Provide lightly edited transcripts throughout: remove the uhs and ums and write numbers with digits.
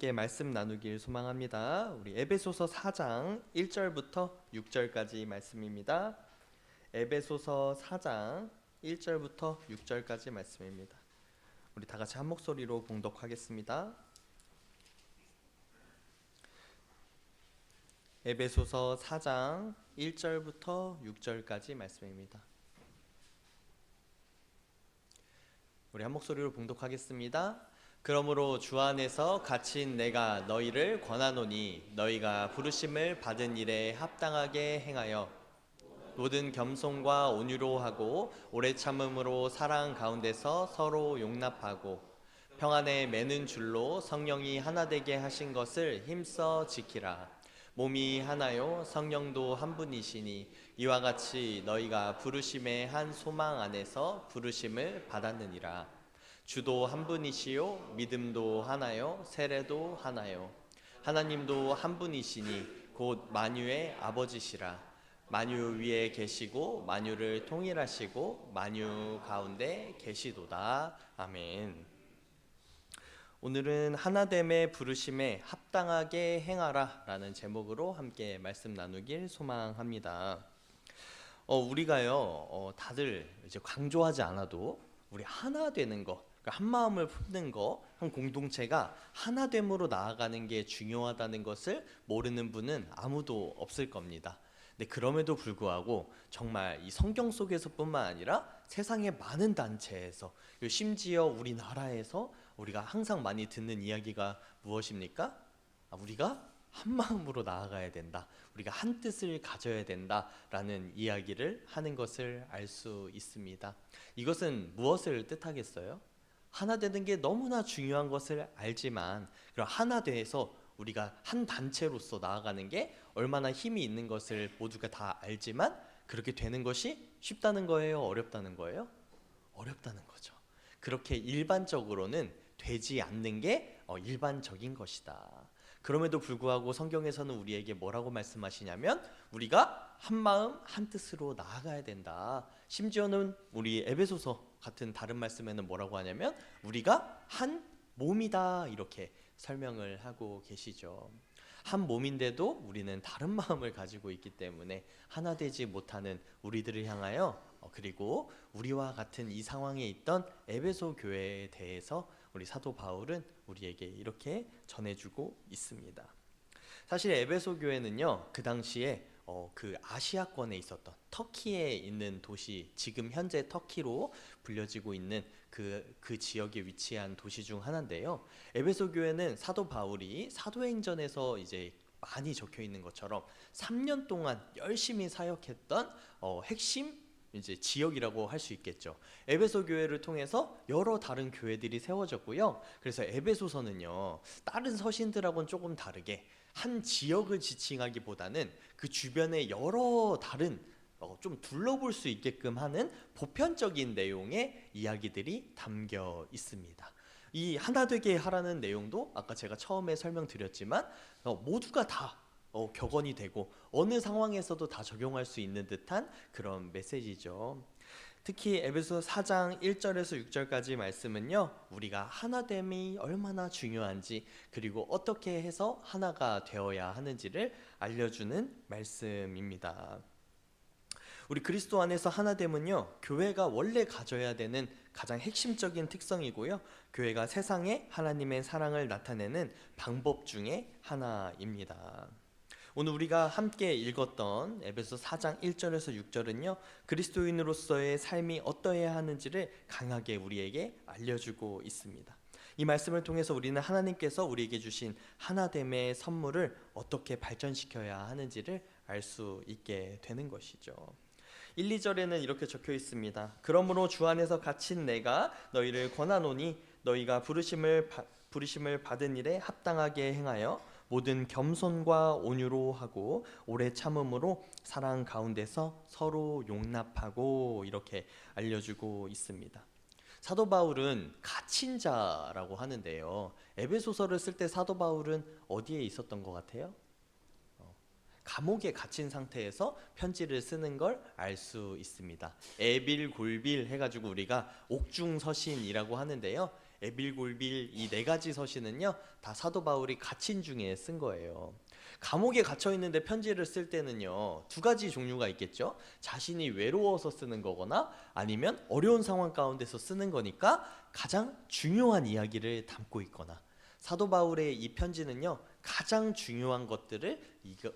함께 말씀 나누길 소망합니다. 우리 에베소서 4장 1절부터 6절까지 말씀입니다. 에베소서 4장 1절부터 6절까지 말씀입니다. 우리 다 같이 한 목소리로 봉독하겠습니다. 에베소서 4장 1절부터 6절까지 말씀입니다. 우리 한 목소리로 봉독하겠습니다. 그러므로 주 안에서 갇힌 내가 너희를 권하노니 너희가 부르심을 받은 일에 합당하게 행하여 모든 겸손과 온유로 하고 오래 참음으로 사랑 가운데서 서로 용납하고 평안에 매는 줄로 성령이 하나 되게 하신 것을 힘써 지키라. 몸이 하나요 성령도 한 분이시니 이와 같이 너희가 부르심의 한 소망 안에서 부르심을 받았느니라. 주도 한 분이시요 믿음도 하나요 세례도 하나요 하나님도 한 분이시니 곧 만유의 아버지시라. 만유 위에 계시고 만유를 통일하시고 만유 가운데 계시도다. 아멘. 오늘은 하나됨의 부르심에 합당하게 행하라 라는 제목으로 함께 말씀 나누길 소망합니다. 우리가요 다들 이제 강조하지 않아도 우리 하나 되는 거, 그러니까 한 마음을 품는 거, 한 공동체가 하나됨으로 나아가는 게 중요하다는 것을 모르는 분은 아무도 없을 겁니다. 근데 그럼에도 불구하고 정말 이 성경 속에서뿐만 아니라 세상의 많은 단체에서, 심지어 우리나라에서 우리가 항상 많이 듣는 이야기가 무엇입니까? 우리가 한 마음으로 나아가야 된다, 우리가 한 뜻을 가져야 된다라는 이야기를 하는 것을 알 수 있습니다. 이것은 무엇을 뜻하겠어요? 하나 되는 게 너무나 중요한 것을 알지만, 그럼 하나 돼서 우리가 한 단체로서 나아가는 게 얼마나 힘이 있는 것을 모두가 다 알지만, 그렇게 되는 것이 쉽다는 거예요? 어렵다는 거예요? 어렵다는 거죠. 그렇게 일반적으로는 되지 않는 게 일반적인 것이다. 그럼에도 불구하고 성경에서는 우리에게 뭐라고 말씀하시냐면, 우리가 한 마음 한 뜻으로 나아가야 된다. 심지어는 우리 에베소서 같은 다른 말씀에는 뭐라고 하냐면 우리가 한 몸이다, 이렇게 설명을 하고 계시죠. 한 몸인데도 우리는 다른 마음을 가지고 있기 때문에 하나 되지 못하는 우리들을 향하여, 그리고 우리와 같은 이 상황에 있던 에베소 교회에 대해서 우리 사도 바울은 우리에게 이렇게 전해주고 있습니다. 사실 에베소 교회는요, 그 당시에 그 아시아권에 있었던 터키에 있는 도시, 지금 현재 터키로 불려지고 있는 그 지역에 위치한 도시 중 하나인데요. 에베소 교회는 사도 바울이 사도행전에서 이제 많이 적혀 있는 것처럼 3년 동안 열심히 사역했던 핵심 이제 지역이라고 할 수 있겠죠. 에베소 교회를 통해서 여러 다른 교회들이 세워졌고요. 그래서 에베소서는요, 다른 서신들하고는 조금 다르게 한 지역을 지칭하기보다는 그 주변에 여러 다른 좀 둘러볼 수 있게끔 하는 보편적인 내용의 이야기들이 담겨 있습니다. 이 하나 되게 하라는 내용도 아까 제가 처음에 설명드렸지만 모두가 다 격언이 되고 어느 상황에서도 다 적용할 수 있는 듯한 그런 메시지죠. 특히 에베소 4장 1절에서 6절까지 말씀은요, 우리가 하나됨이 얼마나 중요한지, 그리고 어떻게 해서 하나가 되어야 하는지를 알려주는 말씀입니다. 우리 그리스도 안에서 하나됨은요, 교회가 원래 가져야 되는 가장 핵심적인 특성이고요, 교회가 세상에 하나님의 사랑을 나타내는 방법 중에 하나입니다. 오늘 우리가 함께 읽었던 에베소 4장 1절에서 6절은요, 그리스도인으로서의 삶이 어떠해야 하는지를 강하게 우리에게 알려주고 있습니다. 이 말씀을 통해서 우리는 하나님께서 우리에게 주신 하나됨의 선물을 어떻게 발전시켜야 하는지를 알 수 있게 되는 것이죠. 1, 2절에는 이렇게 적혀 있습니다. 그러므로 주 안에서 갇힌 내가 너희를 권하노니 너희가 부르심을 받은 일에 합당하게 행하여 모든 겸손과 온유로 하고 오래 참음으로 사랑 가운데서 서로 용납하고, 이렇게 알려주고 있습니다. 사도 바울은 갇힌 자라고 하는데요, 에베소서를 쓸 때 사도 바울은 어디에 있었던 것 같아요? 감옥에 갇힌 상태에서 편지를 쓰는 걸 알 수 있습니다. 에빌골빌 해가지고 우리가 옥중서신이라고 하는데요, 에빌골빌 이 네 가지 서신은요 다 사도 바울이 갇힌 중에 쓴 거예요. 감옥에 갇혀 있는데 편지를 쓸 때는요 두 가지 종류가 있겠죠. 자신이 외로워서 쓰는 거거나 아니면 어려운 상황 가운데서 쓰는 거니까 가장 중요한 이야기를 담고 있거나, 사도 바울의 이 편지는요 가장 중요한 것들을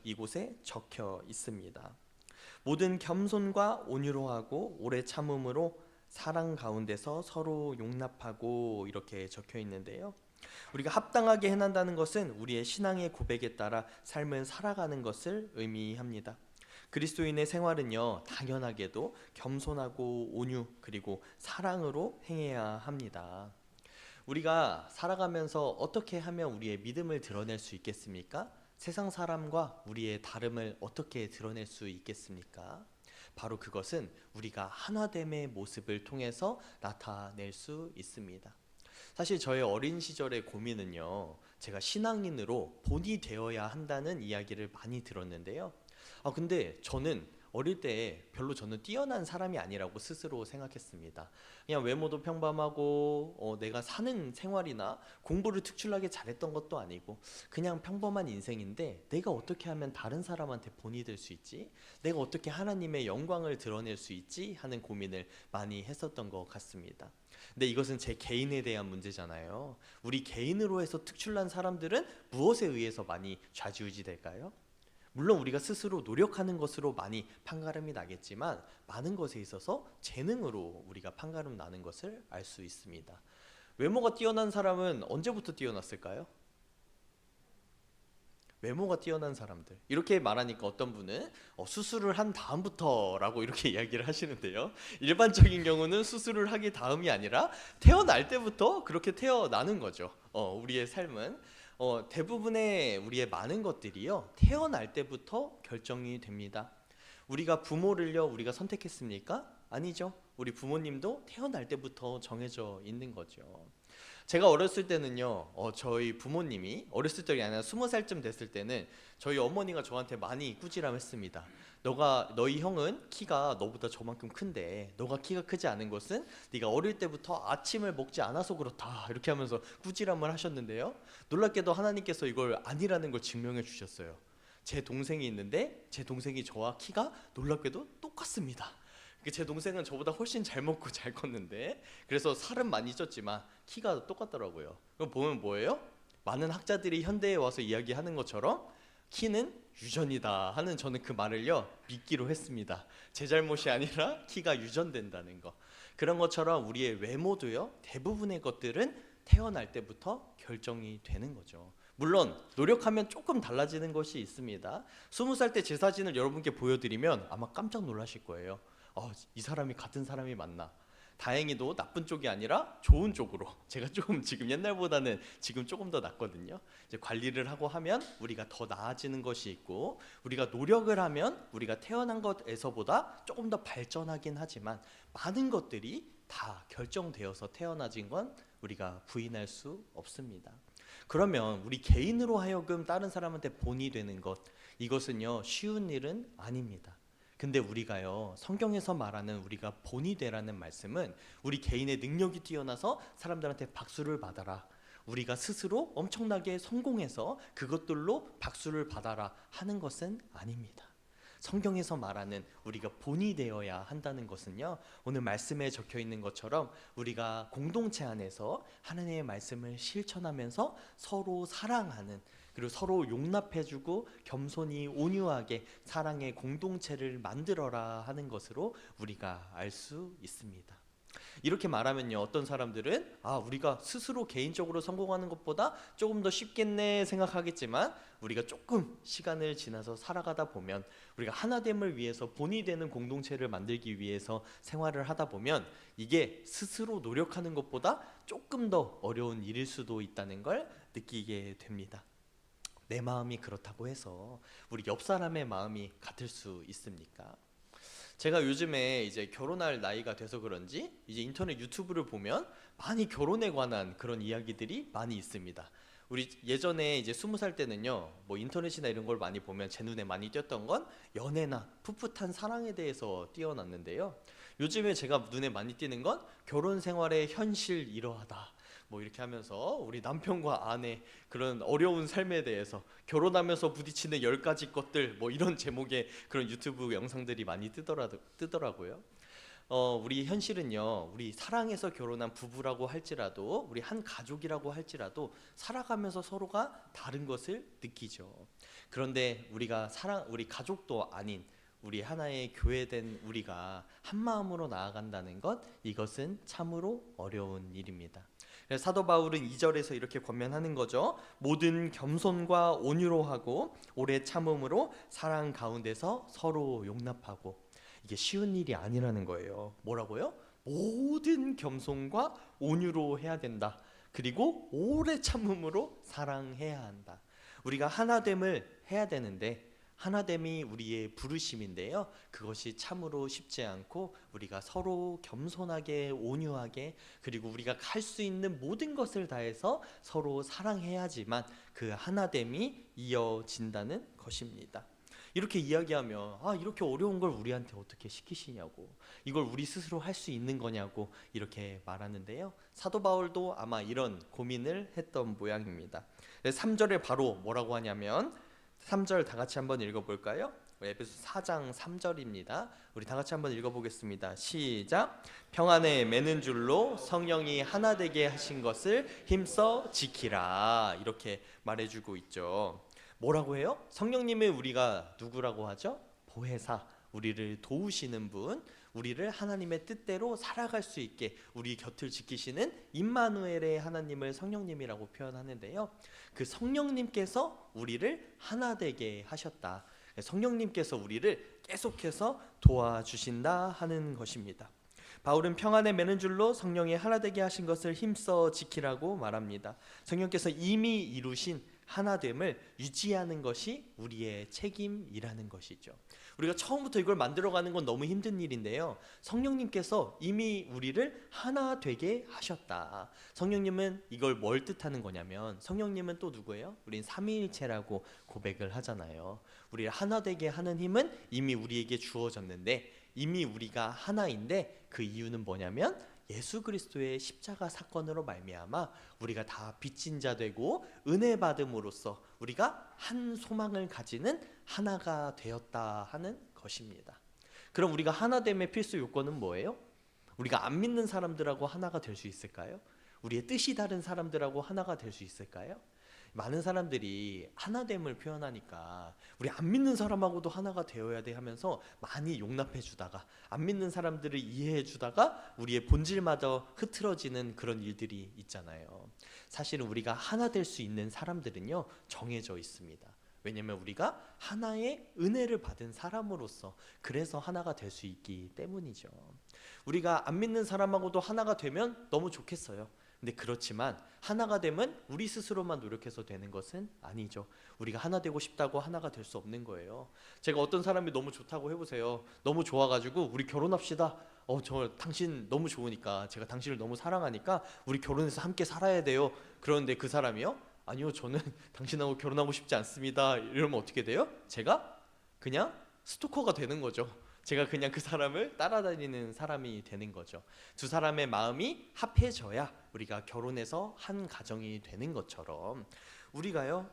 이곳에 적혀 있습니다. 모든 겸손과 온유로 하고 오래 참음으로 사랑 가운데서 서로 용납하고 이렇게 적혀 있는데요. 우리가 합당하게 행한다는 것은 우리의 신앙의 고백에 따라 삶을 살아가는 것을 의미합니다. 그리스도인의 생활은요 당연하게도 겸손하고 온유 그리고 사랑으로 행해야 합니다. 우리가 살아가면서 어떻게 하면 우리의 믿음을 드러낼 수 있겠습니까? 세상 사람과 우리의 다름을 어떻게 드러낼 수 있겠습니까? 바로 그것은 우리가 하나됨의 모습을 통해서 나타낼 수 있습니다. 사실 저의 어린 시절의 고민은요, 제가 신앙인으로 본이 되어야 한다는 이야기를 많이 들었는데요. 근데 저는 어릴 때 별로 저는 뛰어난 사람이 아니라고 스스로 생각했습니다. 그냥 외모도 평범하고 내가 사는 생활이나 공부를 특출나게 잘했던 것도 아니고 그냥 평범한 인생인데, 내가 어떻게 하면 다른 사람한테 본이 될 수 있지? 내가 어떻게 하나님의 영광을 드러낼 수 있지? 하는 고민을 많이 했었던 것 같습니다. 근데 이것은 제 개인에 대한 문제잖아요. 우리 개인으로 해서 특출난 사람들은 무엇에 의해서 많이 좌지우지될까요? 물론 우리가 스스로 노력하는 것으로 많이 판가름이 나겠지만 많은 것에 있어서 재능으로 우리가 판가름 나는 것을 알 수 있습니다. 외모가 뛰어난 사람은 언제부터 뛰어났을까요? 외모가 뛰어난 사람들, 이렇게 말하니까 어떤 분은 수술을 한 다음부터 라고 이렇게 이야기를 하시는데요, 일반적인 경우는 수술을 하기 다음이 아니라 태어날 때부터 그렇게 태어나는 거죠. 우리의 삶은 대부분의 우리의 많은 것들이요 태어날 때부터 결정이 됩니다. 우리가 부모를요 우리가 선택했습니까? 아니죠. 우리 부모님도 태어날 때부터 정해져 있는 거죠. 제가 어렸을 때는요 저희 부모님이 어렸을 때가 아니라 20살쯤 됐을 때는 저희 어머니가 저한테 많이 꾸지람했습니다. 너희 형은 키가 너보다 저만큼 큰데 너가 키가 크지 않은 것은 네가 어릴 때부터 아침을 먹지 않아서 그렇다, 이렇게 하면서 꾸지람을 하셨는데요, 놀랍게도 하나님께서 이걸 아니라는 걸 증명해 주셨어요. 제 동생이 있는데 제 동생이 저와 키가 놀랍게도 똑같습니다. 제 동생은 저보다 훨씬 잘 먹고 잘 컸는데, 그래서 살은 많이 쪘지만 키가 똑같더라고요. 그럼 보면 뭐예요? 많은 학자들이 현대에 와서 이야기하는 것처럼 키는 유전이다 하는, 저는 그 말을요 믿기로 했습니다. 제 잘못이 아니라 키가 유전된다는 거. 그런 것처럼 우리의 외모도요 대부분의 것들은 태어날 때부터 결정이 되는 거죠. 물론 노력하면 조금 달라지는 것이 있습니다. 20살 때 제 사진을 여러분께 보여드리면 아마 깜짝 놀라실 거예요. 이 사람이 같은 사람이 맞나? 다행히도 나쁜 쪽이 아니라 좋은 쪽으로 제가 조금 지금 옛날보다는 지금 조금 더 낫거든요. 이제 관리를 하고 하면 우리가 더 나아지는 것이 있고, 우리가 노력을 하면 우리가 태어난 것에서보다 조금 더 발전하긴 하지만 많은 것들이 다 결정되어서 태어나진 건 우리가 부인할 수 없습니다. 그러면 우리 개인으로 하여금 다른 사람한테 본이 되는 것, 이것은요 쉬운 일은 아닙니다. 근데 우리가요 성경에서 말하는 우리가 본이 되라는 말씀은 우리 개인의 능력이 뛰어나서 사람들한테 박수를 받아라, 우리가 스스로 엄청나게 성공해서 그것들로 박수를 받아라 하는 것은 아닙니다. 성경에서 말하는 우리가 본이 되어야 한다는 것은요 오늘 말씀에 적혀 있는 것처럼 우리가 공동체 안에서 하나님의 말씀을 실천하면서 서로 사랑하는, 그리고 서로 용납해주고 겸손히 온유하게 사랑의 공동체를 만들어라 하는 것으로 우리가 알 수 있습니다. 이렇게 말하면요 어떤 사람들은 우리가 스스로 개인적으로 성공하는 것보다 조금 더 쉽겠네 생각하겠지만, 우리가 조금 시간을 지나서 살아가다 보면 우리가 하나됨을 위해서 본이 되는 공동체를 만들기 위해서 생활을 하다 보면 이게 스스로 노력하는 것보다 조금 더 어려운 일일 수도 있다는 걸 느끼게 됩니다. 내 마음이 그렇다고 해서 우리 옆 사람의 마음이 같을 수 있습니까? 제가 요즘에 이제 결혼할 나이가 돼서 그런지 이제 인터넷 유튜브를 보면 많이 결혼에 관한 그런 이야기들이 많이 있습니다. 우리 예전에 이제 20살 때는요 뭐 인터넷이나 이런 걸 많이 보면 제 눈에 많이 띄었던 건 연애나 풋풋한 사랑에 대해서 띄어났는데요, 요즘에 제가 눈에 많이 띄는 건 결혼 생활의 현실 이러하다, 뭐 이렇게 하면서 우리 남편과 아내 그런 어려운 삶에 대해서 결혼하면서 부딪히는 10가지 것들 뭐 이런 제목의 그런 유튜브 영상들이 많이 뜨더라고요. 우리 현실은요, 우리 사랑해서 결혼한 부부라고 할지라도, 우리 한 가족이라고 할지라도 살아가면서 서로가 다른 것을 느끼죠. 그런데 우리 가족도 아닌 우리 하나의 교회된 우리가 한 마음으로 나아간다는 것, 이것은 참으로 어려운 일입니다. 그래서 사도 바울은 2절에서 이렇게 권면하는 거죠. 모든 겸손과 온유로 하고 오래 참음으로 사랑 가운데서 서로 용납하고. 이게 쉬운 일이 아니라는 거예요. 뭐라고요? 모든 겸손과 온유로 해야 된다. 그리고 오래 참음으로 사랑해야 한다. 우리가 하나됨을 해야 되는데 하나됨이 우리의 부르심인데요. 그것이 참으로 쉽지 않고 우리가 서로 겸손하게 온유하게 그리고 우리가 할 수 있는 모든 것을 다해서 서로 사랑해야지만 그 하나됨이 이어진다는 것입니다. 이렇게 이야기하면 이렇게 어려운 걸 우리한테 어떻게 시키시냐고, 이걸 우리 스스로 할 수 있는 거냐고 이렇게 말하는데요. 사도 바울도 아마 이런 고민을 했던 모양입니다. 3절에 바로 뭐라고 하냐면 3절 다 같이 한번 읽어볼까요? 에베소 4장 3절입니다. 우리 다 같이 한번 읽어보겠습니다. 시작. 평안에 매는 줄로 성령이 하나 되게 하신 것을 힘써 지키라. 이렇게 말해주고 있죠. 뭐라고 해요? 성령님을 우리가 누구라고 하죠? 보혜사, 우리를 도우시는 분, 우리를 하나님의 뜻대로 살아갈 수 있게 우리 곁을 지키시는 임마누엘의 하나님을 성령님이라고 표현하는데요. 그 성령님께서 우리를 하나 되게 하셨다. 성령님께서 우리를 계속해서 도와주신다 하는 것입니다. 바울은 평안에 매는 줄로 성령이 하나 되게 하신 것을 힘써 지키라고 말합니다. 성령께서 이미 이루신 하나됨을 유지하는 것이 우리의 책임이라는 것이죠. 우리가 처음부터 이걸 만들어가는 건 너무 힘든 일인데요. 성령님께서 이미 우리를 하나 되게 하셨다. 성령님은 이걸 뭘 뜻하는 거냐면 성령님은 또 누구예요? 우린 삼위일체라고 고백을 하잖아요. 우리를 하나 되게 하는 힘은 이미 우리에게 주어졌는데 이미 우리가 하나인데 그 이유는 뭐냐면 예수 그리스도의 십자가 사건으로 말미암아 우리가 다 빚진 자 되고 은혜 받음으로써 우리가 한 소망을 가지는 하나가 되었다 하는 것입니다. 그럼 우리가 하나됨의 필수 요건은 뭐예요? 우리가 안 믿는 사람들하고 하나가 될 수 있을까요? 우리의 뜻이 다른 사람들하고 하나가 될 수 있을까요? 많은 사람들이 하나됨을 표현하니까 우리 안 믿는 사람하고도 하나가 되어야 돼 하면서 많이 용납해 주다가 안 믿는 사람들을 이해해 주다가 우리의 본질마저 흐트러지는 그런 일들이 있잖아요. 사실은 우리가 하나 될 수 있는 사람들은요 정해져 있습니다. 왜냐면 우리가 하나의 은혜를 받은 사람으로서 그래서 하나가 될 수 있기 때문이죠. 우리가 안 믿는 사람하고도 하나가 되면 너무 좋겠어요. 근데 그렇지만 하나가 되면 우리 스스로만 노력해서 되는 것은 아니죠. 우리가 하나 되고 싶다고 하나가 될 수 없는 거예요. 제가 어떤 사람이 너무 좋다고 해보세요. 너무 좋아가지고 우리 결혼합시다. 저 당신 너무 좋으니까 제가 당신을 너무 사랑하니까 우리 결혼해서 함께 살아야 돼요. 그런데 그 사람이요? 아니요, 저는 당신하고 결혼하고 싶지 않습니다. 이러면 어떻게 돼요? 제가 그냥 스토커가 되는 거죠. 제가 그냥 그 사람을 따라다니는 사람이 되는 거죠. 두 사람의 마음이 합해져야 우리가 결혼해서 한 가정이 되는 것처럼 우리가요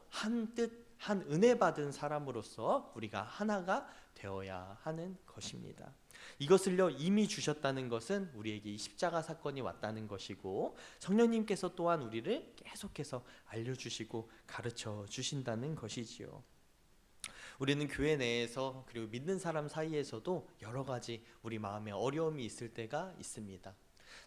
한 뜻, 한 은혜 받은 사람으로서 우리가 하나가 되어야 하는 것입니다. 이것을요 이미 주셨다는 것은 우리에게 이 십자가 사건이 왔다는 것이고 성령님께서 또한 우리를 계속해서 알려주시고 가르쳐 주신다는 것이지요. 우리는 교회 내에서 그리고 믿는 사람 사이에서도 여러 가지 우리 마음에 어려움이 있을 때가 있습니다.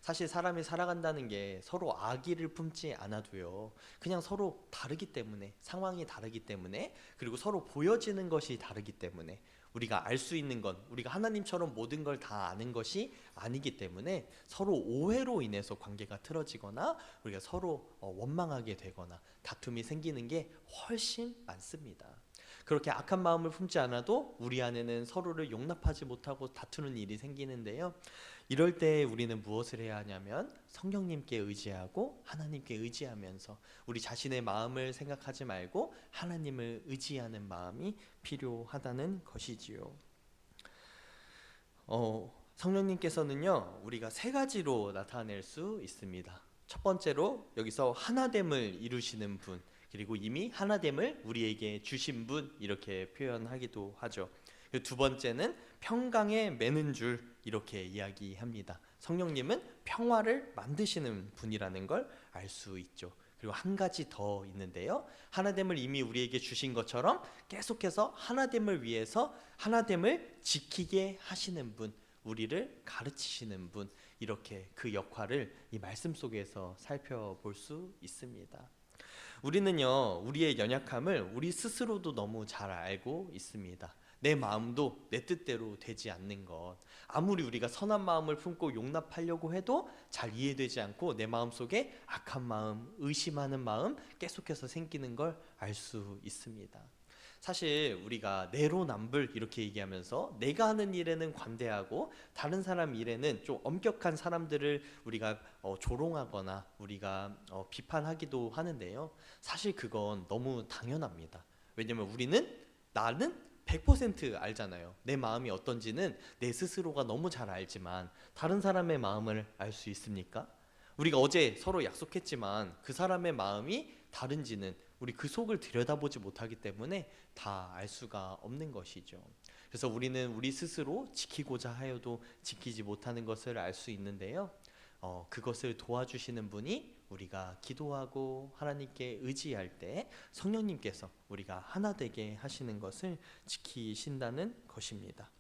사실 사람이 살아간다는 게 서로 악의를 품지 않아도요 그냥 서로 다르기 때문에 상황이 다르기 때문에 그리고 서로 보여지는 것이 다르기 때문에 우리가 알 수 있는 건 우리가 하나님처럼 모든 걸 다 아는 것이 아니기 때문에 서로 오해로 인해서 관계가 틀어지거나 우리가 서로 원망하게 되거나 다툼이 생기는 게 훨씬 많습니다. 그렇게 악한 마음을 품지 않아도 우리 안에는 서로를 용납하지 못하고 다투는 일이 생기는데요. 이럴 때 우리는 무엇을 해야 하냐면 성령님께 의지하고 하나님께 의지하면서 우리 자신의 마음을 생각하지 말고 하나님을 의지하는 마음이 필요하다는 것이지요. 성령님께서는요 우리가 세 가지로 나타낼 수 있습니다. 첫 번째로 여기서 하나됨을 이루시는 분, 그리고 이미 하나됨을 우리에게 주신 분, 이렇게 표현하기도 하죠. 두 번째는 평강에 매는 줄, 이렇게 이야기합니다. 성령님은 평화를 만드시는 분이라는 걸 알 수 있죠. 그리고 한 가지 더 있는데요, 하나됨을 이미 우리에게 주신 것처럼 계속해서 하나됨을 위해서 하나됨을 지키게 하시는 분, 우리를 가르치시는 분, 이렇게 그 역할을 이 말씀 속에서 살펴볼 수 있습니다. 우리는요, 우리의 연약함을 우리 스스로도 너무 잘 알고 있습니다. 내 마음도 내 뜻대로 되지 않는 것, 아무리 우리가 선한 마음을 품고 용납하려고 해도 잘 이해되지 않고 내 마음속에 악한 마음, 의심하는 마음 계속해서 생기는 걸 알 수 있습니다. 사실 우리가 내로남불 이렇게 얘기하면서 내가 하는 일에는 관대하고 다른 사람 일에는 좀 엄격한 사람들을 우리가 조롱하거나 우리가 비판하기도 하는데요, 사실 그건 너무 당연합니다. 왜냐면 나는 100% 알잖아요. 내 마음이 어떤지는 내 스스로가 너무 잘 알지만 다른 사람의 마음을 알 수 있습니까? 우리가 어제 서로 약속했지만 그 사람의 마음이 다른지는 우리 그 속을 들여다보지 못하기 때문에 다 알 수가 없는 것이죠. 그래서 우리는 우리 스스로 지키고자 하여도 지키지 못하는 것을 알 수 있는데요, 그것을 도와주시는 분이 우리가 기도하고 하나님께 의지할 때 성령님께서 우리가 하나 되게 하시는 것을 지키신다는 것입니다.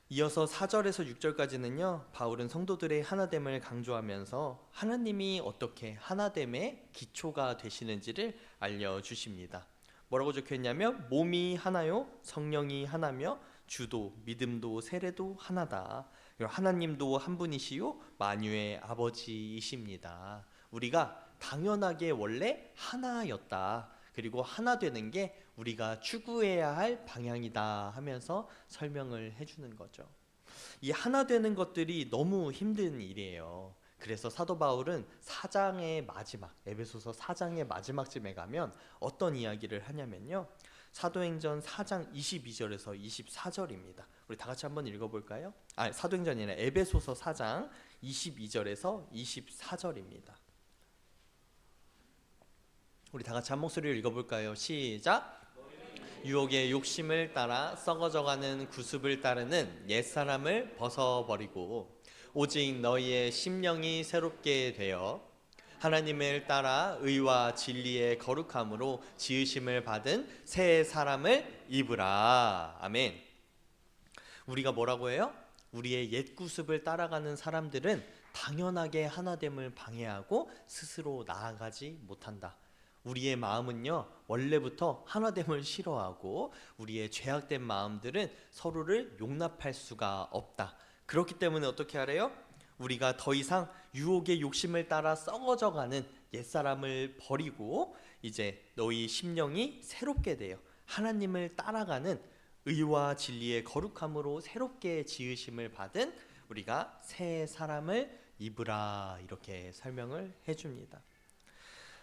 이어서 4절에서 6절까지는요, 바울은 성도들의 하나됨을 강조하면서 하나님이 어떻게 하나됨의 기초가 되시는지를 알려주십니다. 뭐라고 적혀있냐면, 몸이 하나요, 성령이 하나며 주도 믿음도 세례도 하나다. 하나님도 한 분이시요 만유의 아버지이십니다. 우리가 당연하게 원래 하나였다. 그리고 하나 되는 게 우리가 추구해야 할 방향이다 하면서 설명을 해주는 거죠. 이 하나 되는 것들이 너무 힘든 일이에요. 그래서 사도 바울은 4장의 마지막, 에베소서 4장의 마지막쯤에 가면 어떤 이야기를 하냐면요, 사도행전 4장 22절에서 24절입니다. 우리 다 같이 한번 읽어볼까요? 사도행전이 아니라 에베소서 4장 22절에서 24절입니다. 우리 다 같이 한 목소리로 읽어볼까요? 시작! 유혹의 욕심을 따라 썩어져가는 구습을 따르는 옛사람을 벗어버리고 오직 너희의 심령이 새롭게 되어 하나님을 따라 의와 진리의 거룩함으로 지으심을 받은 새 사람을 입으라. 아멘. 우리가 뭐라고 해요? 우리의 옛 구습을 따라가는 사람들은 당연하게 하나됨을 방해하고 스스로 나아가지 못한다. 우리의 마음은요, 원래부터 하나됨을 싫어하고 우리의 죄악된 마음들은 서로를 용납할 수가 없다. 그렇기 때문에 어떻게 하래요? 우리가 더 이상 유혹의 욕심을 따라 썩어져가는 옛사람을 버리고 이제 너희 심령이 새롭게 되어 하나님을 따라가는 의와 진리의 거룩함으로 새롭게 지으심을 받은 우리가 새 사람을 입으라, 이렇게 설명을 해줍니다.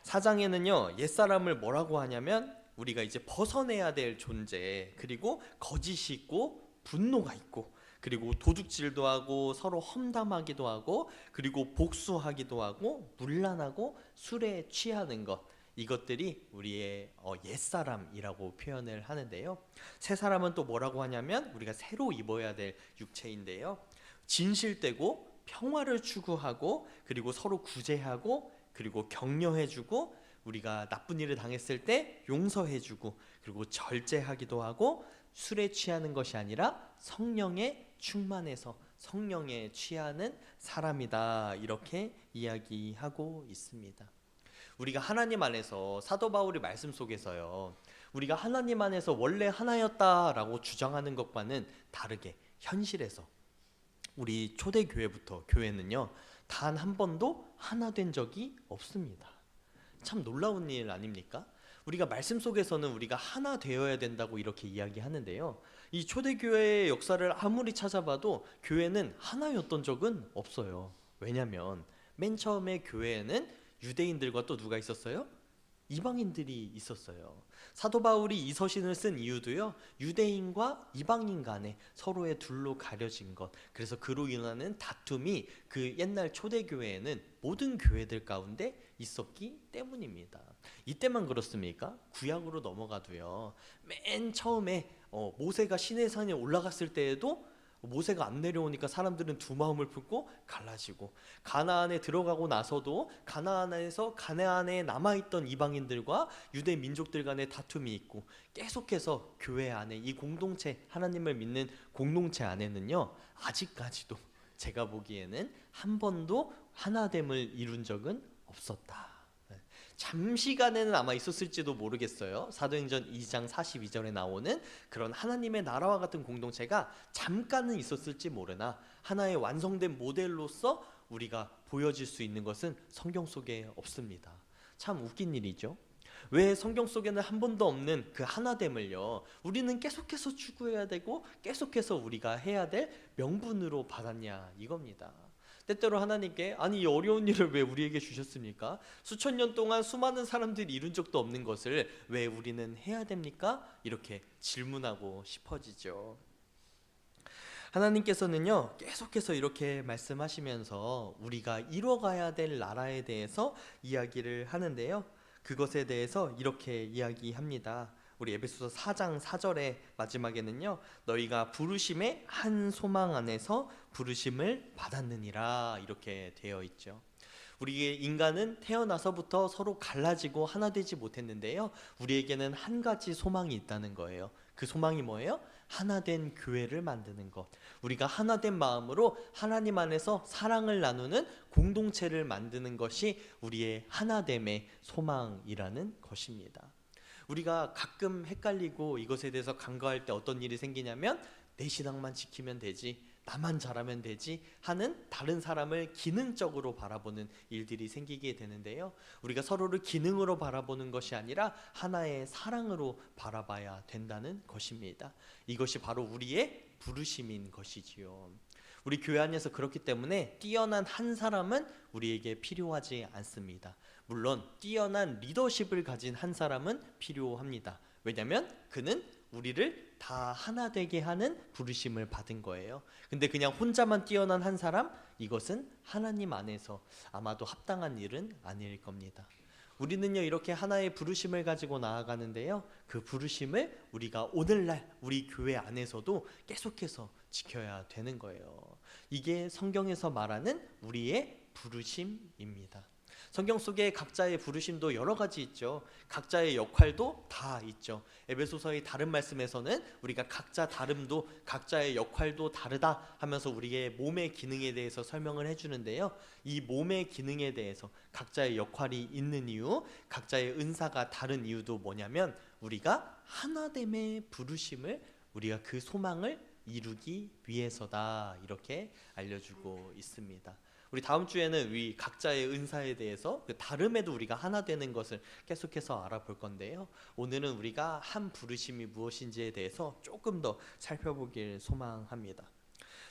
4장에는요, 옛사람을 뭐라고 하냐면 우리가 이제 벗어내야 될 존재, 그리고 거짓이 있고 분노가 있고, 그리고 도둑질도 하고 서로 험담하기도 하고, 그리고 복수하기도 하고 문란하고 술에 취하는 것, 이것들이 우리의 옛사람이라고 표현을 하는데요, 새 사람은 또 뭐라고 하냐면 우리가 새로 입어야 될 육체인데요, 진실되고 평화를 추구하고, 그리고 서로 구제하고, 그리고 격려해주고, 우리가 나쁜 일을 당했을 때 용서해주고, 그리고 절제하기도 하고, 술에 취하는 것이 아니라 성령에 충만해서 성령에 취하는 사람이다, 이렇게 이야기하고 있습니다. 우리가 하나님 안에서, 사도 바울의 말씀 속에서요, 우리가 하나님 안에서 원래 하나였다라고 주장하는 것과는 다르게 현실에서 우리 초대교회부터 교회는요, 단 한 번도 하나 된 적이 없습니다. 참 놀라운 일 아닙니까? 우리가 말씀 속에서는 우리가 하나 되어야 된다고 이렇게 이야기하는데요, 이 초대교회의 역사를 아무리 찾아봐도 교회는 하나였던 적은 없어요. 왜냐하면 맨 처음에 교회에는 유대인들과 또 누가 있었어요? 이방인들이 있었어요. 사도 바울이 이 서신을 쓴 이유도요, 유대인과 이방인 간에 서로의 둘로 가려진 것, 그래서 그로 인하는 다툼이 그 옛날 초대교회에는 모든 교회들 가운데 있었기 때문입니다. 이때만 그렇습니까? 구약으로 넘어가도요, 맨 처음에 모세가 시내산에 올라갔을 때에도 모세가 안 내려오니까 사람들은 두 마음을 품고 갈라지고, 가나안에 들어가고 나서도 가나안에 남아있던 이방인들과 유대 민족들 간의 다툼이 있고, 계속해서 교회 안에 이 공동체, 하나님을 믿는 공동체 안에는요, 아직까지도 제가 보기에는 한 번도 하나됨을 이룬 적은 없었다. 잠시간에는 아마 있었을지도 모르겠어요. 사도행전 2장 42절에 나오는 그런 하나님의 나라와 같은 공동체가 잠깐은 있었을지 모르나 하나의 완성된 모델로서 우리가 보여질 수 있는 것은 성경 속에 없습니다. 참 웃긴 일이죠. 왜 성경 속에는 한 번도 없는 그 하나됨을요, 우리는 계속해서 추구해야 되고 계속해서 우리가 해야 될 명분으로 받았냐, 이겁니다. 때때로 하나님께, 아니 이 어려운 일을 왜 우리에게 주셨습니까? 수천 년 동안 수많은 사람들이 이룬 적도 없는 것을 왜 우리는 해야 됩니까? 이렇게 질문하고 싶어지죠. 하나님께서는요, 계속해서 이렇게 말씀하시면서 우리가 이뤄가야 될 나라에 대해서 이야기를 하는데요, 그것에 대해서 이렇게 이야기합니다. 우리 에베소서 4장 4절의 마지막에는요, 너희가 부르심의 한 소망 안에서 부르심을 받았느니라, 이렇게 되어 있죠. 우리 인간은 태어나서부터 서로 갈라지고 하나 되지 못했는데요, 우리에게는 한 가지 소망이 있다는 거예요. 그 소망이 뭐예요? 하나된 교회를 만드는 것. 우리가 하나된 마음으로 하나님 안에서 사랑을 나누는 공동체를 만드는 것이 우리의 하나됨의 소망이라는 것입니다. 우리가 가끔 헷갈리고 이것에 대해서 간과할 때 어떤 일이 생기냐면, 내 신앙만 지키면 되지, 나만 잘하면 되지 하는 다른 사람을 기능적으로 바라보는 일들이 생기게 되는데요, 우리가 서로를 기능으로 바라보는 것이 아니라 하나의 사랑으로 바라봐야 된다는 것입니다. 이것이 바로 우리의 부르심인 것이지요. 우리 교회 안에서 그렇기 때문에 뛰어난 한 사람은 우리에게 필요하지 않습니다. 물론 뛰어난 리더십을 가진 한 사람은 필요합니다. 왜냐하면 그는 우리를 다 하나 되게 하는 부르심을 받은 거예요. 근데 그냥 혼자만 뛰어난 한 사람, 이것은 하나님 안에서 아마도 합당한 일은 아닐 겁니다. 우리는요, 이렇게 하나의 부르심을 가지고 나아가는데요, 그 부르심을 우리가 오늘날 우리 교회 안에서도 계속해서 지켜야 되는 거예요. 이게 성경에서 말하는 우리의 부르심입니다. 성경 속에 각자의 부르심도 여러 가지 있죠. 각자의 역할도 다 있죠. 에베소서의 다른 말씀에서는 우리가 각자 다름도, 각자의 역할도 다르다 하면서 우리의 몸의 기능에 대해서 설명을 해주는데요, 이 몸의 기능에 대해서 각자의 역할이 있는 이유, 각자의 은사가 다른 이유도 뭐냐면, 우리가 하나됨의 부르심을, 우리가 그 소망을 이루기 위해서다, 이렇게 알려주고 있습니다. 우리 다음 주에는 우리 각자의 은사에 대해서 그 다름에도 우리가 하나 되는 것을 계속해서 알아볼 건데요, 오늘은 우리가 한 부르심이 무엇인지에 대해서 조금 더 살펴보길 소망합니다.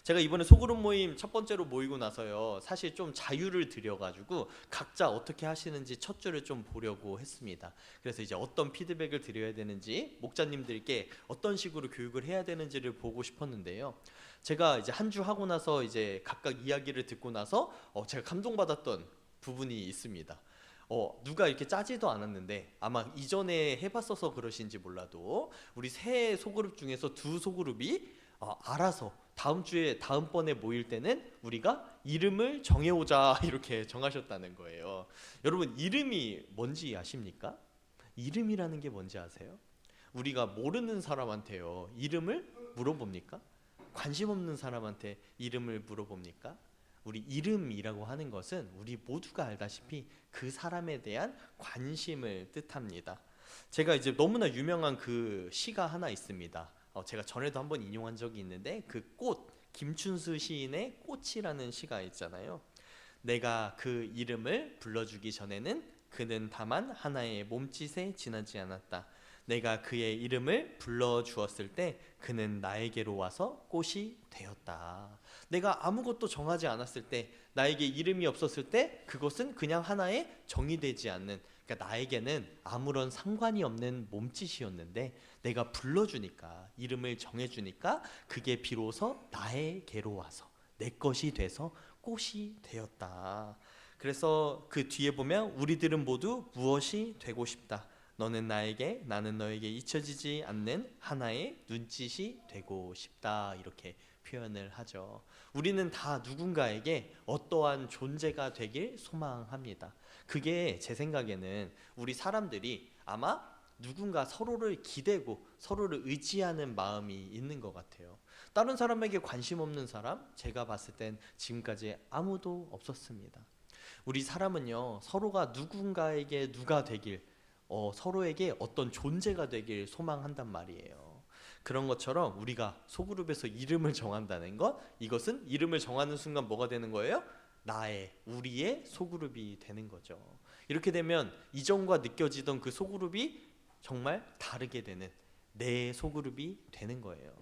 제가 이번에 소그룹 모임 첫 번째로 모이고 나서요, 사실 좀 자유를 드려가지고 각자 어떻게 하시는지 첫 주를 좀 보려고 했습니다. 그래서 이제 어떤 피드백을 드려야 되는지, 목자님들께 어떤 식으로 교육을 해야 되는지를 보고 싶었는데요, 제가 이제 한 주 하고 나서 이제 각각 이야기를 듣고 나서 제가 감동받았던 부분이 있습니다. 누가 이렇게 짜지도 않았는데, 아마 이전에 해봤어서 그러신지 몰라도 우리 세 소그룹 중에서 두 소그룹이 알아서 다음번에 모일 때는 우리가 이름을 정해오자, 이렇게 정하셨다는 거예요. 여러분, 이름이 뭔지 아십니까? 이름이라는 게 뭔지 아세요? 우리가 모르는 사람한테요, 이름을 물어봅니까? 관심 없는 사람한테 이름을 물어봅니까? 우리 이름이라고 하는 것은 우리 모두가 알다시피 그 사람에 대한 관심을 뜻합니다. 제가 이제 너무나 유명한 그 시가 하나 있습니다. 제가 전에도 한번 인용한 적이 있는데, 그 꽃, 김춘수 시인의 꽃이라는 시가 있잖아요. 내가 그 이름을 불러주기 전에는 그는 다만 하나의 몸짓에 지나지 않았다. 내가 그의 이름을 불러주었을 때 그는 나에게로 와서 꽃이 되었다. 내가 아무것도 정하지 않았을 때, 나에게 이름이 없었을 때, 그것은 그냥 하나의 정의되지 않는, 그러니까 나에게는 아무런 상관이 없는 몸짓이었는데 내가 불러주니까, 이름을 정해주니까 그게 비로소 나에게로 와서 내 것이 돼서 꽃이 되었다. 그래서 그 뒤에 보면 우리들은 모두 무엇이 되고 싶다. 너는 나에게, 나는 너에게 잊혀지지 않는 하나의 눈짓이 되고 싶다. 이렇게 표현을 하죠. 우리는 다 누군가에게 어떠한 존재가 되길 소망합니다. 그게 제 생각에는 우리 사람들이 아마 누군가 서로를 기대고 서로를 의지하는 마음이 있는 것 같아요. 다른 사람에게 관심 없는 사람, 제가 봤을 땐 지금까지 아무도 없었습니다. 우리 사람은요, 서로가 누군가에게 누가 되길, 서로에게 어떤 존재가 되길 소망한단 말이에요. 그런 것처럼 우리가 소그룹에서 이름을 정한다는 것, 이것은 이름을 정하는 순간 뭐가 되는 거예요? 나의, 우리의 소그룹이 되는 거죠. 이렇게 되면 이전과 느껴지던 그 소그룹이 정말 다르게 되는 내 소그룹이 되는 거예요.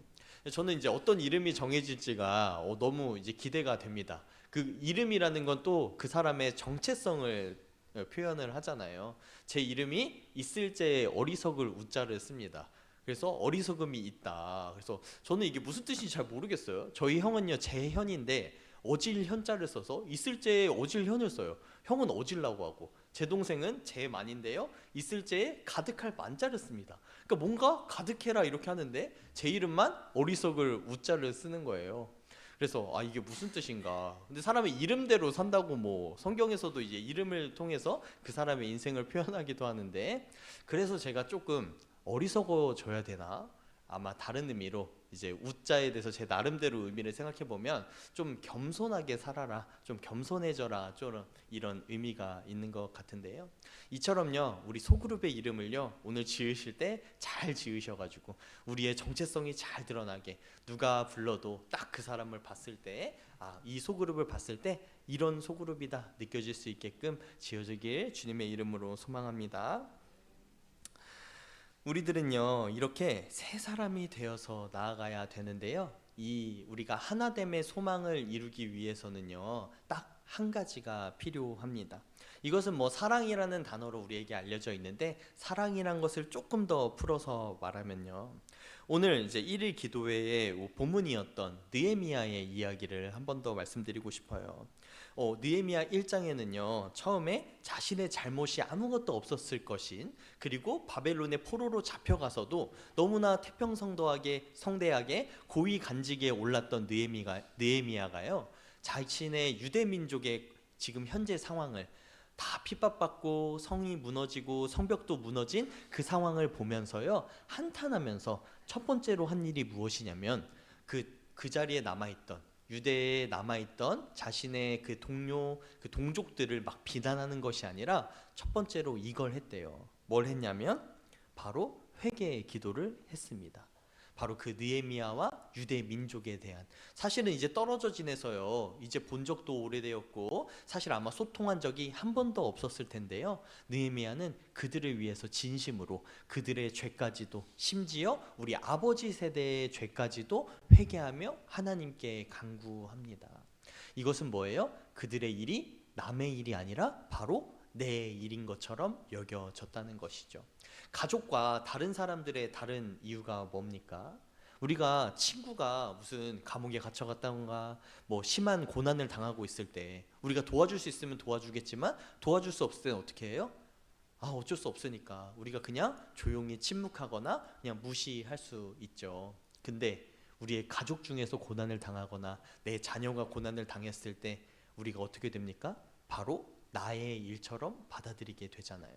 저는 이제 어떤 이름이 정해질지가 너무 이제 기대가 됩니다. 그 이름이라는 건 또 그 사람의 정체성을 표현을 하잖아요. 제 이름이 있을제 어리석을 우자를 씁니다. 그래서 어리석음이 있다. 그래서 저는 이게 무슨 뜻인지 잘 모르겠어요. 저희 형은요, 제 현인데 어질 현자를 써서 있을제에 어질 현을 써요. 형은 어질라고 하고, 제 동생은 제 만인데요, 있을제에 가득할 만자를 씁니다. 그러니까 뭔가 가득해라 이렇게 하는데 제 이름만 어리석을 우자를 쓰는 거예요. 그래서 이게 무슨 뜻인가. 근데 사람의 이름대로 산다고 뭐 성경에서도 이제 이름을 통해서 그 사람의 인생을 표현하기도 하는데, 그래서 제가 조금 어리석어져야 되나? 아마 다른 의미로 이제 우자에 대해서 제 나름대로 의미를 생각해 보면 좀 겸손하게 살아라, 좀 겸손해져라, 좀 이런 의미가 있는 것 같은데요. 이처럼요, 우리 소그룹의 이름을요, 오늘 지으실 때 잘 지으셔가지고 우리의 정체성이 잘 드러나게, 누가 불러도 딱 그 사람을 봤을 때, 이 소그룹을 봤을 때 이런 소그룹이다 느껴질 수 있게끔 지어지길 주님의 이름으로 소망합니다. 우리들은요, 이렇게 새 사람이 되어서 나아가야 되는데요, 이 우리가 하나됨의 소망을 이루기 위해서는요, 딱 한 가지가 필요합니다. 이것은 뭐 사랑이라는 단어로 우리에게 알려져 있는데, 사랑이란 것을 조금 더 풀어서 말하면요, 오늘 이제 1일 기도회의 본문이었던 느헤미야의 이야기를 한 번 더 말씀드리고 싶어요. 느헤미야 1장에는요, 처음에 자신의 잘못이 아무것도 없었을 것인, 그리고 바벨론의 포로로 잡혀가서도 너무나 태평성대하게 고위 간직에 올랐던 느헤미야가요, 자신의 유대 민족의 지금 현재 상황을, 다 핍박받고 성이 무너지고 성벽도 무너진 그 상황을 보면서요, 한탄하면서 첫 번째로 한 일이 무엇이냐면 그 자리에 남아있던, 유대에 남아있던 자신의 그 동료, 그 동족들을 막 비난하는 것이 아니라 첫 번째로 이걸 했대요. 뭘 했냐면 바로 회개의 기도를 했습니다. 바로 그 느헤미야와 유대 민족에 대한, 사실은 이제 떨어져 지내서요, 이제 본 적도 오래되었고 사실 아마 소통한 적이 한 번도 없었을 텐데요, 느헤미야는 그들을 위해서 진심으로 그들의 죄까지도, 심지어 우리 아버지 세대의 죄까지도 회개하며 하나님께 간구합니다. 이것은 뭐예요? 그들의 일이 남의 일이 아니라 바로 내 일인 것처럼 여겨졌다는 것이죠. 가족과 다른 사람들의 다른 이유가 뭡니까? 우리가 친구가 무슨 감옥에 갇혀갔다던가 뭐 심한 고난을 당하고 있을 때 우리가 도와줄 수 있으면 도와주겠지만, 도와줄 수 없을 때는 어떻게 해요? 어쩔 수 없으니까 우리가 그냥 조용히 침묵하거나 그냥 무시할 수 있죠. 근데 우리의 가족 중에서 고난을 당하거나 내 자녀가 고난을 당했을 때 우리가 어떻게 됩니까? 바로 나의 일처럼 받아들이게 되잖아요.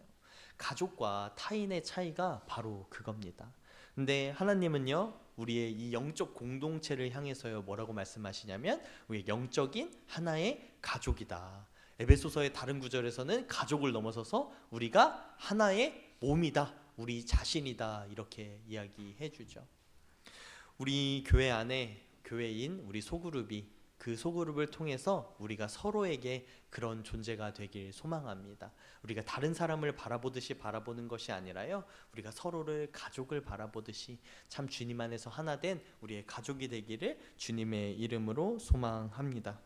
가족과 타인의 차이가 바로 그겁니다. 근데 하나님은요, 우리의 이 영적 공동체를 향해서요, 뭐라고 말씀하시냐면 우리의 영적인 하나의 가족이다. 에베소서의 다른 구절에서는 가족을 넘어서서 우리가 하나의 몸이다, 우리 자신이다, 이렇게 이야기해 주죠. 우리 교회 안에 교회인 우리 소그룹이, 그 소그룹을 통해서 우리가 서로에게 그런 존재가 되길 소망합니다. 우리가 다른 사람을 바라보듯이 바라보는 것이 아니라요, 우리가 서로를, 가족을 바라보듯이 참 주님 안에서 하나 된 우리의 가족이 되기를 주님의 이름으로 소망합니다.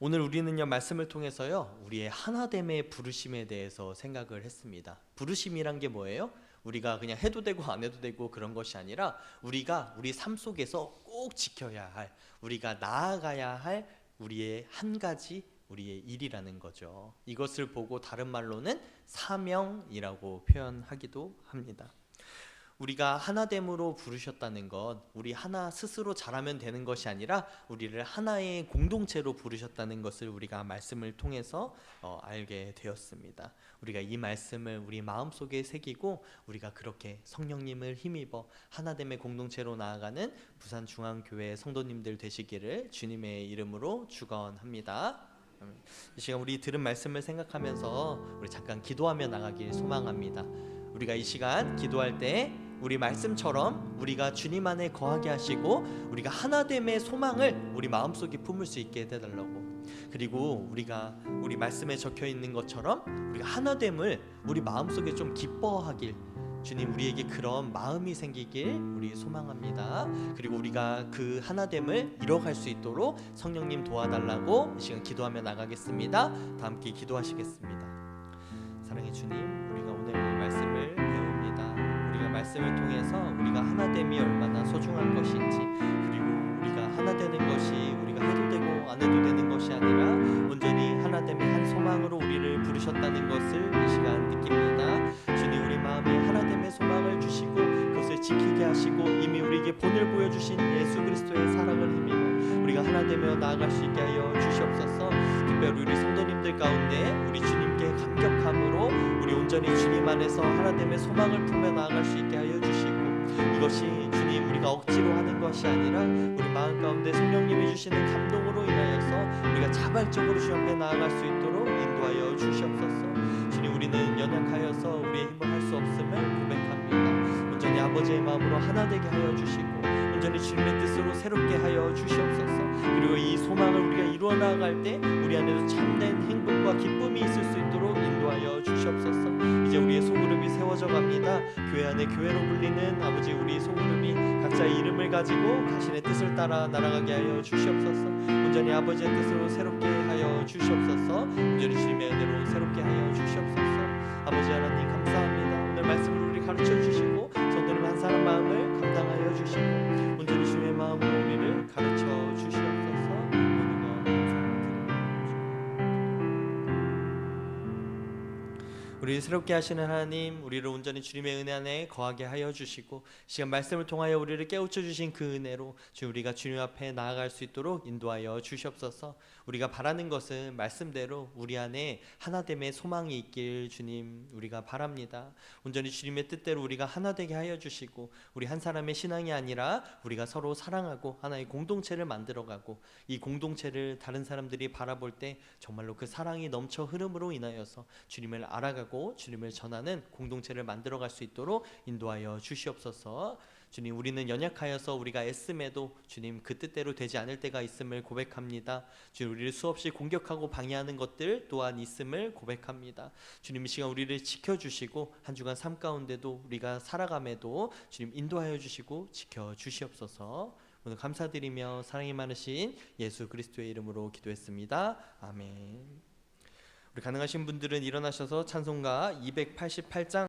오늘 우리는요 말씀을 통해서요 우리의 하나됨의 부르심에 대해서 생각을 했습니다. 부르심이란 게 뭐예요? 우리가 그냥 해도 되고 안 해도 되고 그런 것이 아니라 우리가 우리 삶 속에서 꼭 지켜야 할, 우리가 나아가야 할 우리의 한 가지 우리의 일이라는 거죠. 이것을 보고 다른 말로는 사명이라고 표현하기도 합니다. 우리가 하나됨으로 부르셨다는 것, 우리 하나 스스로 잘하면 되는 것이 아니라 우리를 하나의 공동체로 부르셨다는 것을 우리가 말씀을 통해서 알게 되었습니다. 우리가 이 말씀을 우리 마음속에 새기고 우리가 그렇게 성령님을 힘입어 하나됨의 공동체로 나아가는 부산중앙교회 성도님들 되시기를 주님의 이름으로 축원합니다. 이 시간 우리 들은 말씀을 생각하면서 우리 잠깐 기도하며 나가길 소망합니다. 우리가 이 시간 기도할 때 우리 말씀처럼 우리가 주님 안에 거하게 하시고 우리가 하나됨의 소망을 우리 마음속에 품을 수 있게 해달라고, 그리고 우리가 우리 말씀에 적혀 있는 것처럼 우리가 하나됨을 우리 마음속에 좀 기뻐하길 주님 우리에게 그런 마음이 생기길 우리 소망합니다. 그리고 우리가 그 하나됨을 이뤄갈 수 있도록 성령님 도와달라고 이 시간 기도하며 나가겠습니다. 다 함께 기도하시겠습니다. 사랑의 주님, 우리가 오늘 말씀을 배웁니다. 우리가 말씀을 통해서 우리가 하나됨이 얼마나 소중한 것인지, 그리고 우리가 하나 되는 것이 우리가 해도 되고 안 해도 되는 것이 아니라 온전히 하나됨의 한 소망으로 우리를 부르셨다는 것을 이 시간 느낍니다. 주님, 우리 마음에 하나됨의 소망을 주시고 그것을 지키게 하시고 이미 우리에게 본을 보여주신 예수 그리스도의 사랑을 힘입어 우리가 하나 되며 나아갈 수 있게 하여 주시옵소서. 특별히 우리 성도님들 가운데 우리 주님께 감격함으로 우리 온전히 주님 안에서 하나됨의 소망을 품며 나아갈 수 있게 하여 주시고, 이것이 주님 우리가 억지로 하는 것이 아니라 우리 마음 가운데 성령님이 주시는 감동으로 인하여서 우리가 자발적으로 주 앞에 나아갈 수 있도록 인도하여 주시옵소서. 주님, 우리는 연약하여서 우리의 힘을 할 수 없음을 고백합니다. 온전히 아버지의 마음으로 하나 되게 하여 주시고 온전히 주님의 뜻으로 새롭게 하여 주시옵소서. 그리고 이 소망을 우리가 이루어 나아갈 때 우리 안에도 참된 행복과 기쁨이 있을 수 있도록 인도하여 주시옵소서. 이제 우리의 소그룹이 세워져 갑니다. 교회 안에 교회로 불리는 아버지 우리 소그룹이 각자의 이름을 가지고 자신의 뜻을 따라 날아가게 하여 주시옵소서. 온전히 아버지의 뜻으로 새롭게 하여 주시옵소서. 온전히 주님의 은혜로 새롭게 하여 주시옵소서. 아버지 하나님 감사합니다. 오늘 말씀을 우리 가르쳐 주시고 성도님 한 사람 마음을 감당하여 주시고 온전히 주님의 마음으로 우리를 가르쳐 주시옵소서. 모든 것 감사드립니다. 우리를 새롭게 하시는 하나님, 우리를 온전히 주님의 은혜 안에 거하게 하여 주시고 시간 말씀을 통하여 우리를 깨우쳐 주신 그 은혜로 우리가 주님 앞에 나아갈 수 있도록 인도하여 주시옵소서. 우리가 바라는 것은 말씀대로 우리 안에 하나됨의 소망이 있길 주님 우리가 바랍니다. 온전히 주님의 뜻대로 우리가 하나 되게 하여 주시고 우리 한 사람의 신앙이 아니라 우리가 서로 사랑하고 하나의 공동체를 만들어가고 이 공동체를 다른 사람들이 바라볼 때 정말로 그 사랑이 넘쳐 흐름으로 인하여서 주님을 알아가고 주님을 전하는 공동체를 만들어갈 수 있도록 인도하여 주시옵소서. 주님, 우리는 연약하여서 우리가 애씀에도 주님 그 뜻대로 되지 않을 때가 있음을 고백합니다. 주님, 우리를 수없이 공격하고 방해하는 것들 또한 있음을 고백합니다. 주님, 이 시간 우리를 지켜주시고 한 주간 삶 가운데도 우리가 살아감에도 주님 인도하여 주시고 지켜주시옵소서. 오늘 감사드리며 사랑이 많으신 예수 그리스도의 이름으로 기도했습니다. 아멘. 우리 가능하신 분들은 일어나셔서 찬송가 288장